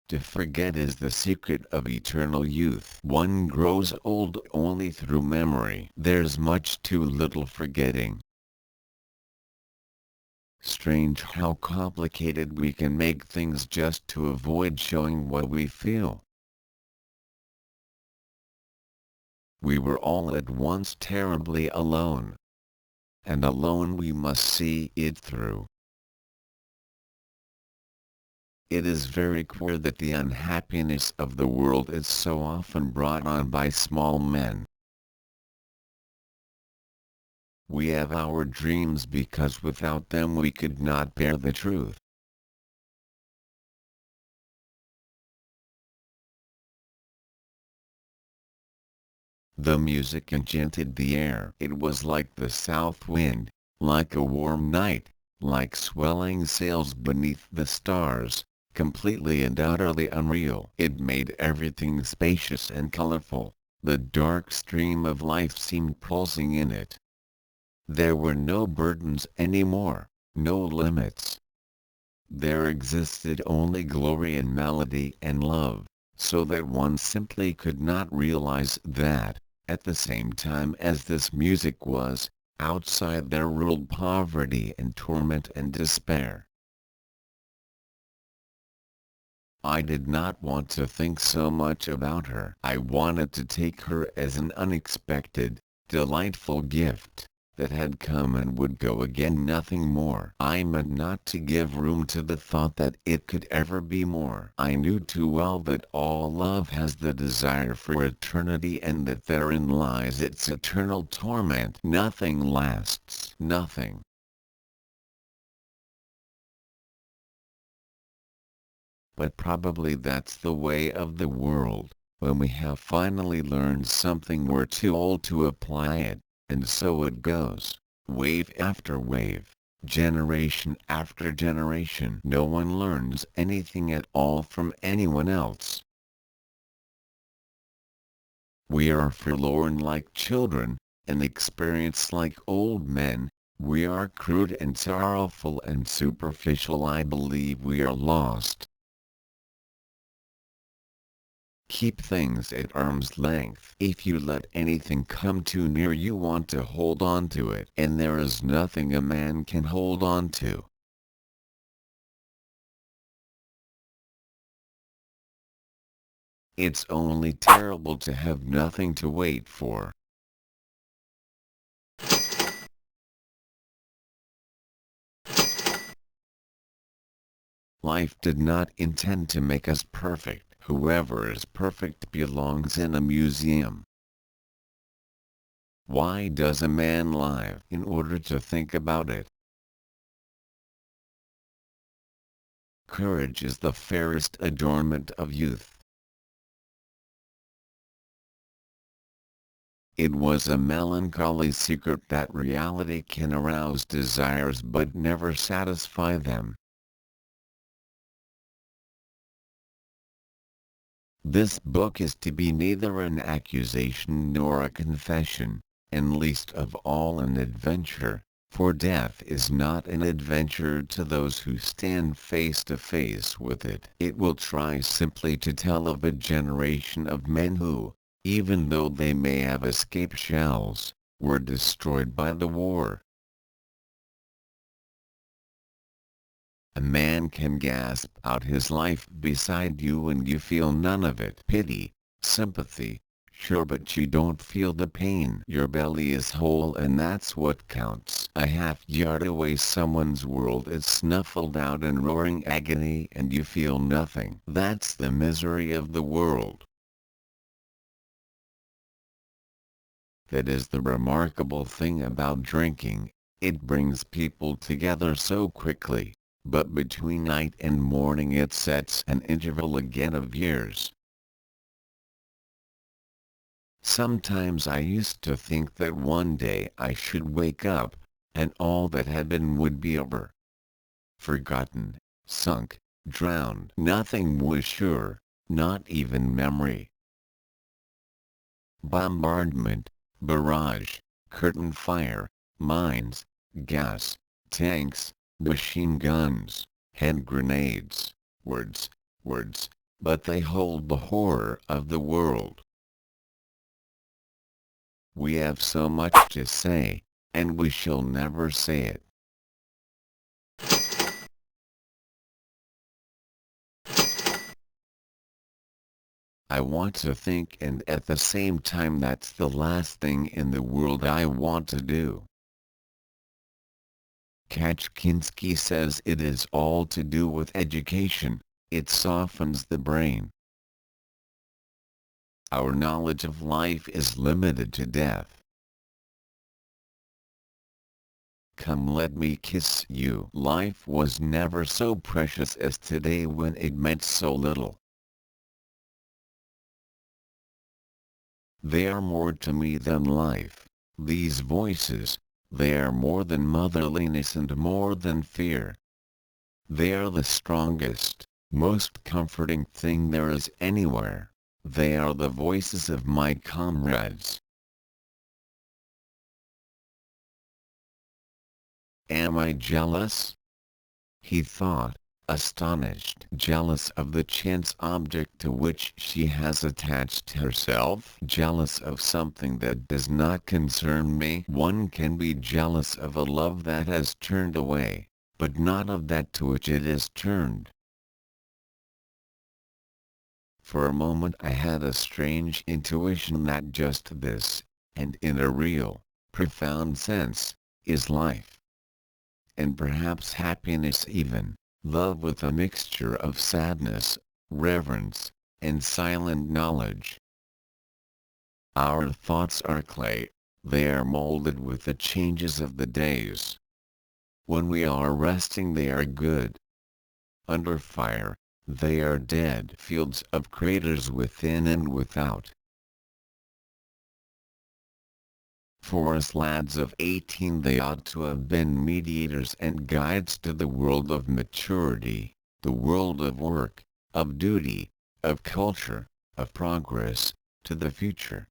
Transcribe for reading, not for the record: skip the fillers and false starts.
To forget is the secret of eternal youth. One grows old only through memory. There's much too little forgetting. Strange how complicated we can make things just to avoid showing what we feel. We were all at once terribly alone. And alone we must see it through. It is very queer that the unhappiness of the world is so often brought on by small men. We have our dreams because without them we could not bear the truth. The music enchanted the air. It was like the south wind, like a warm night, like swelling sails beneath the stars, completely and utterly unreal. It made everything spacious and colorful. The dark stream of life seemed pulsing in it. There were no burdens anymore, no limits. There existed only glory and melody and love, so that one simply could not realize that, at the same time as this music was, outside there ruled poverty and torment and despair. I did not want to think so much about her. I wanted to take her as an unexpected, delightful gift that had come and would go again, nothing more. I meant not to give room to the thought that it could ever be more. I knew too well that all love has the desire for eternity and that therein lies its eternal torment. Nothing lasts. Nothing. But probably that's the way of the world. When we have finally learned something we're too old to apply it. And so it goes, wave after wave, generation after generation. No one learns anything at all from anyone else. We are forlorn like children, and experienced like old men. We are crude and sorrowful and superficial. I believe we are lost. Keep things at arm's length. If you let anything come too near, you want to hold on to it, and there is nothing a man can hold on to. It's only terrible to have nothing to wait for. Life did not intend to make us perfect. Whoever is perfect belongs in a museum. Why does a man lie? In order to think about it. Courage is the fairest adornment of youth. It was a melancholy secret that reality can arouse desires but never satisfy them. This book is to be neither an accusation nor a confession, and least of all an adventure, for death is not an adventure to those who stand face to face with it. It will try simply to tell of a generation of men who, even though they may have escaped shells, were destroyed by the war. A man can gasp out his life beside you and you feel none of it. Pity, sympathy, sure, but you don't feel the pain. Your belly is whole and that's what counts. A half-yard away someone's world is snuffled out in roaring agony and you feel nothing. That's the misery of the world. That is the remarkable thing about drinking. It brings people together so quickly. But between night and morning it sets an interval again of years. Sometimes I used to think that one day I should wake up, and all that had been would be over. Forgotten, sunk, drowned. Nothing was sure, not even memory. Bombardment, barrage, curtain fire, mines, gas, tanks, machine guns, hand grenades, words, but they hold the horror of the world. We have so much to say, and we shall never say it. I want to think, and at the same time that's the last thing in the world I want to do. Kachkinsky says it is all to do with education, it softens the brain. Our knowledge of life is limited to death. Come, let me kiss you. Life was never so precious as today when it meant so little. They are more to me than life, these voices, they are more than motherliness and more than fear. They are the strongest, most comforting thing there is anywhere, they are the voices of my comrades. Am I jealous? He thought, astonished. Jealous of the chance object to which she has attached herself? Jealous of something that does not concern me? One can be jealous of a love that has turned away, but not of that to which it is turned. For a moment I had a strange intuition that just this, and in a real, profound sense, is life. And perhaps happiness even. Love with a mixture of sadness, reverence, and silent knowledge. Our thoughts are clay, they are molded with the changes of the days. When we are resting they are good. Under fire, they are dead fields of craters within and without. For us lads of 18 they ought to have been mediators and guides to the world of maturity, the world of work, of duty, of culture, of progress, to the future.